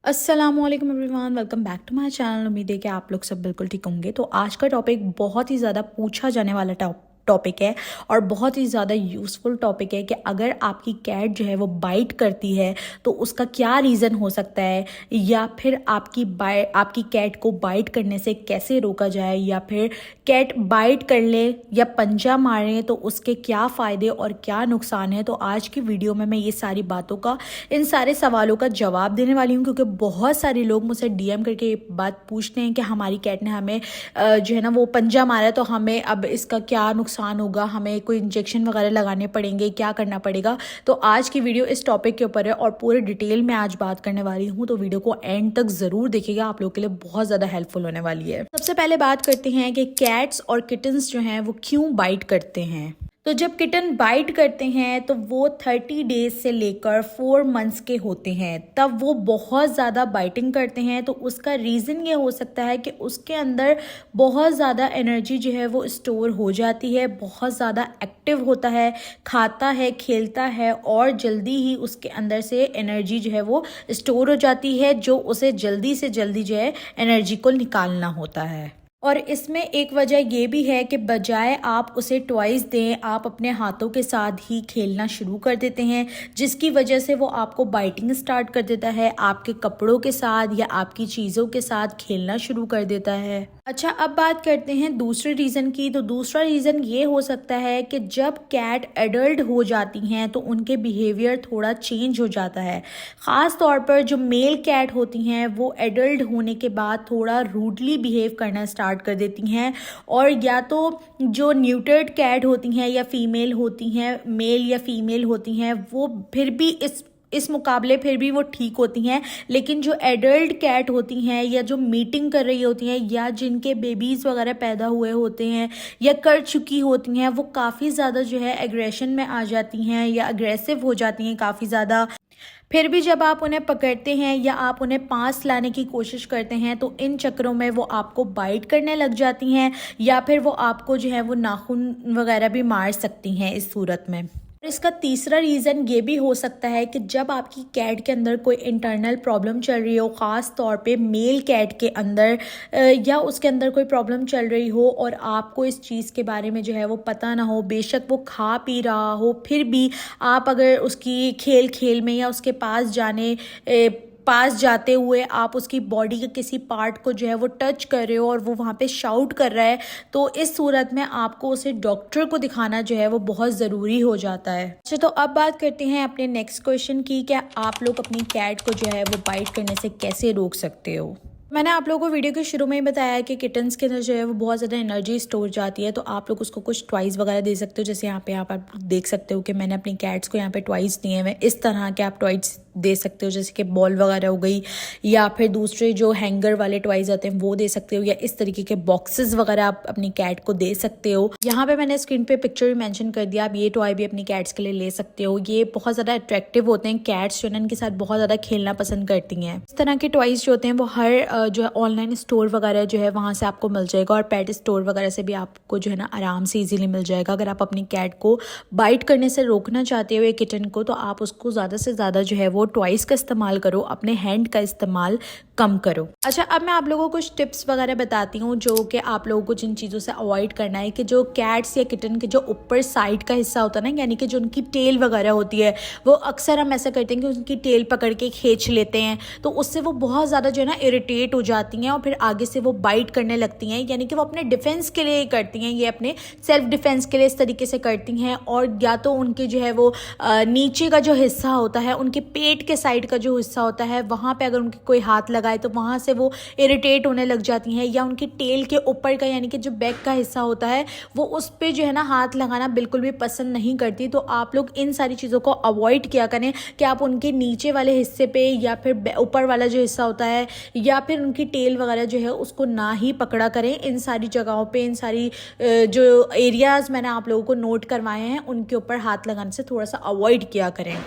अस्सलामुअलैकुम everyone, welcome back to my channel. उम्मीद है कि आप लोग सब बिल्कुल ठीक होंगे। तो आज का टॉपिक बहुत ही ज़्यादा पूछा जाने वाला टॉपिक है और बहुत ही ज़्यादा यूज़फुल टॉपिक है कि अगर आपकी कैट जो है वो बाइट करती है तो उसका क्या रीज़न हो सकता है, या फिर आपकी कैट को बाइट करने से कैसे रोका जाए, या फिर कैट बाइट कर ले या पंजा मारे तो उसके क्या फ़ायदे और क्या नुकसान है। तो आज की वीडियो में मैं ये सारी बातों का, इन सारे सवालों का जवाब देने वाली हूँ, क्योंकि बहुत सारे लोग मुझसे डीएम करके ये बात पूछते हैं कि हमारी कैट ने हमें जो है ना वो पंजा मारा है, तो हमें अब इसका क्या नुकसान होगा, हमें कोई इंजेक्शन वगैरह लगाने पड़ेंगे, क्या करना पड़ेगा। तो आज की वीडियो इस टॉपिक के ऊपर है और पूरे डिटेल में आज बात करने वाली हूँ। तो वीडियो को एंड तक ज़रूर देखिएगा, आप लोगों के लिए बहुत ज़्यादा हेल्पफुल होने वाली है। सबसे पहले बात करते हैं कि कैट्स और किटन्स जो हैं वो क्यों बाइट करते हैं। तो जब किटन बाइट करते हैं तो वो 30 डेज से लेकर 4 मंथ्स के होते हैं, तब वो बहुत ज़्यादा बाइटिंग करते हैं। तो उसका रीज़न ये हो सकता है कि उसके अंदर बहुत ज़्यादा एनर्जी जो है वो स्टोर हो जाती है, बहुत ज़्यादा एक्टिव होता है, खाता है, खेलता है और जल्दी ही उसके अंदर से एनर्जी जो है वो स्टोर हो जाती है, जो उसे जल्दी से जल्दी जो है एनर्जी को निकालना होता है। और इसमें एक वजह ये भी है कि बजाय आप उसे टॉयज़ दें, आप अपने हाथों के साथ ही खेलना शुरू कर देते हैं, जिसकी वजह से वो आपको बाइटिंग स्टार्ट कर देता है, आपके कपड़ों के साथ या आपकी चीज़ों के साथ खेलना शुरू कर देता है। अच्छा, अब बात करते हैं दूसरे रीज़न की। तो दूसरा रीज़न ये हो सकता है कि जब कैट एडल्ट हो जाती हैं तो उनके बिहेवियर थोड़ा चेंज हो जाता है। ख़ास तौर पर जो मेल कैट होती हैं वो एडल्ट होने के बाद थोड़ा रूडली बिहेव करना स्टार्ट कर देती हैं, और या तो जो न्यूटर्ड कैट होती हैं या फीमेल होती हैं, मेल या फीमेल होती हैं, वो फिर भी इस मुकाबले फिर भी वो ठीक होती हैं। लेकिन जो एडल्ट कैट होती हैं या जो मीटिंग कर रही होती हैं या जिनके बेबीज़ वगैरह पैदा हुए होते हैं या कर चुकी होती हैं, वो काफ़ी ज़्यादा जो है एग्रेशन में आ जाती हैं या अग्रेसिव हो जाती हैं काफ़ी ज़्यादा। फिर भी जब आप उन्हें पकड़ते हैं या आप उन्हें पास लाने की कोशिश करते हैं तो इन चक्करों में वो आपको बाइट करने लग जाती हैं, या फिर वो आपको जो है वो नाखून वगैरह भी मार सकती हैं इस सूरत में। इसका तीसरा रीज़न ये भी हो सकता है कि जब आपकी कैट के अंदर कोई इंटरनल प्रॉब्लम चल रही हो, ख़ास तौर पे मेल कैट के अंदर, या उसके अंदर कोई प्रॉब्लम चल रही हो और आपको इस चीज़ के बारे में जो है वो पता ना हो, बेशक वो खा पी रहा हो, फिर भी आप अगर उसकी खेल खेल में या उसके पास जाते हुए आप उसकी बॉडी के किसी पार्ट को जो है वो टच कर रहे हो और वो वहाँ पे शाउट कर रहा है, तो इस सूरत में आपको उसे डॉक्टर को दिखाना जो है वो बहुत ज़रूरी हो जाता है। अच्छा, तो अब बात करते हैं अपने नेक्स्ट क्वेश्चन की, क्या आप लोग अपनी कैट को जो है वो बाइट करने से कैसे रोक सकते हो। मैंने आप लोगों को वीडियो के शुरू में ही बताया कि किटन्स के अंदर जो है वो बहुत ज़्यादा एनर्जी स्टोर जाती है, तो आप लोग उसको कुछ टॉयज़ वगैरह दे सकते हो। जैसे यहाँ पे आप देख सकते हो कि मैंने अपनी कैट्स को यहाँ पे टॉयज़ दिए हुए, इस तरह के आप टॉयज़ दे सकते हो, जैसे कि बॉल वगैरह हो गई, या फिर दूसरे जो हैंगर वाले टॉयज़ आते हैं वो दे सकते हो, या इस तरीके के बॉक्सेस वगैरह आप अपनी कैट को दे सकते हो। यहाँ पे मैंने स्क्रीन पे पिक्चर भी मेंशन कर दिया, आप ये टॉय भी अपनी कैट्स के लिए ले सकते हो। ये बहुत ज़्यादा अट्रैक्टिव होते हैं, कैट्स जो है इनके साथ बहुत ज़्यादा खेलना पसंद करती हैं। इस तरह के टॉयज़ जो होते हैं वो हर जो है ऑनलाइन स्टोर वगैरह जो है वहाँ से आपको मिल जाएगा, और पेट स्टोर वगैरह से भी आपको जो है ना आराम से ईजिली मिल जाएगा। अगर आप अपनी कैट को बाइट करने से रोकना चाहते हो एक किटन को, तो आप उसको ज़्यादा से ज़्यादा जो है वो टॉयज़ का इस्तेमाल करो, अपने हैंड का इस्तेमाल कम करो। अच्छा, अब मैं आप लोगों को कुछ टिप्स वगैरह बताती हूँ जो कि आप लोगों को जिन चीज़ों से अवॉइड करना है। कि जो कैट्स या किटन के जो ऊपर साइड का हिस्सा होता है ना, यानी कि जो उनकी टेल वगैरह होती है, वो अक्सर हम ऐसा करते हैं कि उनकी टेल पकड़ के खींच लेते हैं, तो उससे वो बहुत ज़्यादा जो है ना इरिटेट हो जाती हैं और फिर आगे से वो बाइट करने लगती हैं। यानी कि वो अपने डिफेंस के लिए करती हैं, ये अपने सेल्फ डिफेंस के लिए इस तरीके से करती हैं। और या तो उनके जो है वो नीचे का जो हिस्सा होता है, उनके पेट के साइड का जो हिस्सा होता है, वहाँ पे अगर उनके कोई हाथ लगाए तो वहाँ से वो इरिटेट होने लग जाती हैं। या उनकी टेल के ऊपर का यानी कि जो बैक का हिस्सा होता है, वो उस पे जो है ना हाथ लगाना बिल्कुल भी पसंद नहीं करती। तो आप लोग इन सारी चीज़ों को अवॉइड किया करें कि आप उनके नीचे वाले हिस्से पे या फिर ऊपर वाला जो हिस्सा होता है या फिर उनकी टेल वगैरह जो है उसको ना ही पकड़ा करें। इन सारी जगहों पे, इन सारी जो एरियाज़ मैंने आप लोगों को नोट करवाए हैं, उनके ऊपर हाथ लगाने से थोड़ा सा अवॉइड किया करें।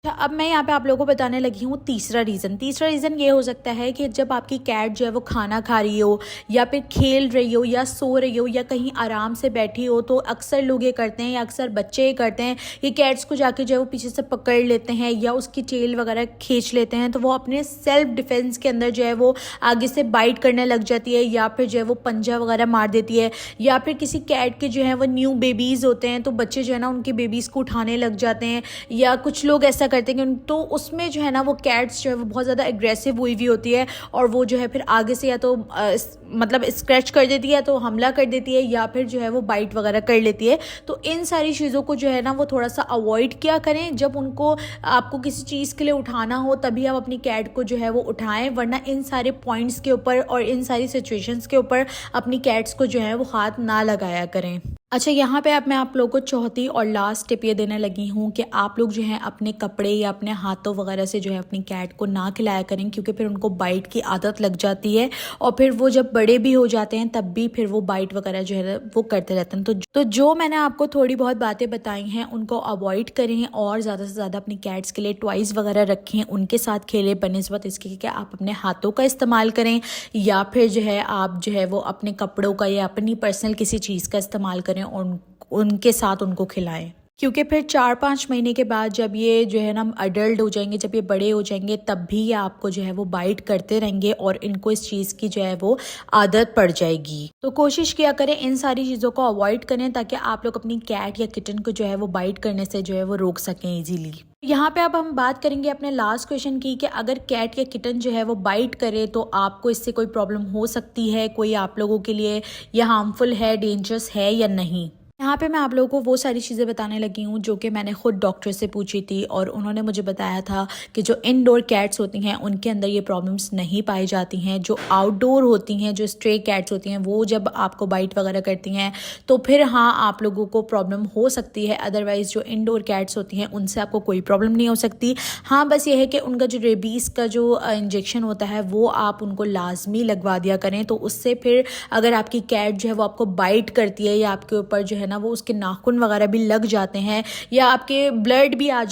अच्छा, अब मैं यहाँ पे आप लोगों को बताने लगी हूँ तीसरा रीज़न ये हो सकता है कि जब आपकी कैट जो है वो खाना खा रही हो या फिर खेल रही हो या सो रही हो या कहीं आराम से बैठी हो, तो अक्सर लोग ये करते हैं या अक्सर बच्चे ये करते हैं कि कैट्स को जाके जो है वो पीछे से पकड़ लेते हैं या उसकी टेल वगैरह खींच लेते हैं, तो वो अपने सेल्फ डिफेंस के अंदर जो है वो आगे से बाइट करने लग जाती है या फिर जो है वो पंजा वगैरह मार देती है। या फिर किसी कैट के जो है वो न्यू बेबीज़ होते हैं तो बच्चे जो है ना उनके बेबीज़ को उठाने लग जाते हैं, या कुछ लोग ऐसा करते हैं कि तो उसमें जो है ना वो कैट्स जो है वो बहुत ज़्यादा एग्रेसिव हुई हुई होती है और वो जो है फिर आगे से या तो मतलब स्क्रैच कर देती है, तो हमला कर देती है, या फिर जो है वो बाइट वगैरह कर लेती है। तो इन सारी चीज़ों को जो है ना वो थोड़ा सा अवॉइड किया करें। जब उनको आपको किसी चीज़ के लिए उठाना हो तभी आप अपनी कैट को जो है वो उठाएं, वरना इन सारे पॉइंट्स के ऊपर और इन सारी सिचुएशंस के ऊपर अपनी कैट्स को जो है वो हाथ ना लगाया करें। अच्छा, यहाँ पे अब मैं आप लोगों को चौथी और लास्ट टिप ये देने लगी हूँ कि आप लोग जो है अपने कपड़े या अपने हाथों वगैरह से जो है अपनी कैट को ना खिलाया करें, क्योंकि फिर उनको बाइट की आदत लग जाती है और फिर वो जब बड़े भी हो जाते हैं तब भी फिर वो बाइट वगैरह जो है वो करते रहते हैं। तो जो मैंने आपको थोड़ी बहुत बातें बताई हैं उनको अवॉइड करें और ज़्यादा से ज़्यादा अपनी कैट्स के लिए टॉयज़ वगैरह रखें, उनके साथ खेलें बनस्बत इसके कि आप अपने हाथों का इस्तेमाल करें या फिर जो है आप जो है वो अपने कपड़ों का या अपनी पर्सनल किसी चीज़ का इस्तेमाल करें और उनके साथ उनको खिलाएं। क्योंकि फिर 4-5 महीने के बाद जब ये जो है ना अडल्ट हो जाएंगे, जब ये बड़े हो जाएंगे, तब भी ये आपको जो है वो बाइट करते रहेंगे और इनको इस चीज़ की जो है वो आदत पड़ जाएगी। तो कोशिश किया करें इन सारी चीज़ों को अवॉइड करें ताकि आप लोग अपनी कैट या किटन को जो है वो बाइट करने से जो है वो रोक सकें ईजीली। यहाँ पे अब हम बात करेंगे अपने लास्ट क्वेश्चन की कि अगर कैट या किटन जो है वो बाइट करे तो आपको इससे कोई प्रॉब्लम हो सकती है, कोई आप लोगों के लिए यह हार्मफुल है, डेंजरस है या नहीं। यहाँ पे मैं आप लोगों को वो सारी चीज़ें बताने लगी हूँ जो कि मैंने खुद डॉक्टर से पूछी थी और उन्होंने मुझे बताया था कि जो इनडोर कैट्स होती हैं उनके अंदर ये प्रॉब्लम्स नहीं पाई जाती हैं। जो आउटडोर होती हैं, जो स्ट्रे कैट्स होती हैं, वो जब आपको बाइट वगैरह करती हैं तो फिर हाँ आप लोगों को प्रॉब्लम हो सकती है। अदरवाइज़ जो इनडोर कैट्स होती हैं उनसे आपको कोई प्रॉब्लम नहीं हो सकती। हाँ, बस ये है कि उनका जो रेबीज़ का जो इंजेक्शन होता है वो आप उनको लाजमी लगवा दिया करें, तो उससे फिर अगर आपकी कैट जो है वो आपको बाइट करती है या आपके ऊपर जो है ना वो उसके नाखून वगैरह भी लग जाते हैं या आपके ब्लड भी आ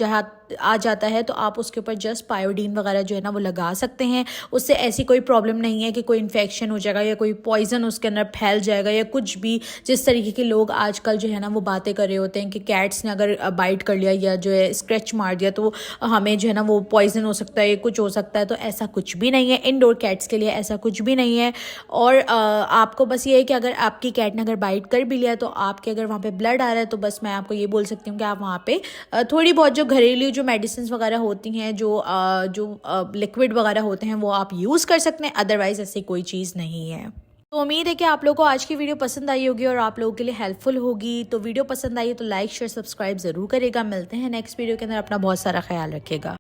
जाता है, तो आप उसके ऊपर जस्ट पायोडीन वगैरह जो है ना वो लगा सकते हैं। उससे ऐसी कोई प्रॉब्लम नहीं है कि कोई इन्फेक्शन हो जाएगा या कोई पॉइजन उसके अंदर फैल जाएगा या कुछ भी। जिस तरीके के लोग आजकल जो है ना वो बातें कर रहे होते हैं कि कैट्स ने अगर बाइट कर लिया या जो है स्क्रैच मार दिया तो हमें जो है ना वो पॉइजन हो सकता है, कुछ हो सकता है, तो ऐसा कुछ भी नहीं है। इनडोर कैट्स के लिए ऐसा कुछ भी नहीं है। और आपको बस ये है कि अगर आपकी कैट ने अगर बाइट कर भी लिया तो आपके अगर वहाँ पे ब्लड आ रहा है तो बस मैं आपको ये बोल सकती हूँ कि आप वहाँ पे थोड़ी बहुत जो घरेलू जो मेडिसिन वगैरह होती हैं, जो लिक्विड वगैरह होते हैं वो आप यूज़ कर सकते हैं। अदरवाइज ऐसी कोई चीज़ नहीं है। तो उम्मीद है कि आप लोगों को आज की वीडियो पसंद आई होगी और आप लोगों के लिए हेल्पफुल होगी। तो वीडियो पसंद आई है तो लाइक शेयर सब्सक्राइब ज़रूर करेगा। मिलते हैं नेक्स्ट वीडियो के अंदर। अपना बहुत सारा ख्याल रखिएगा।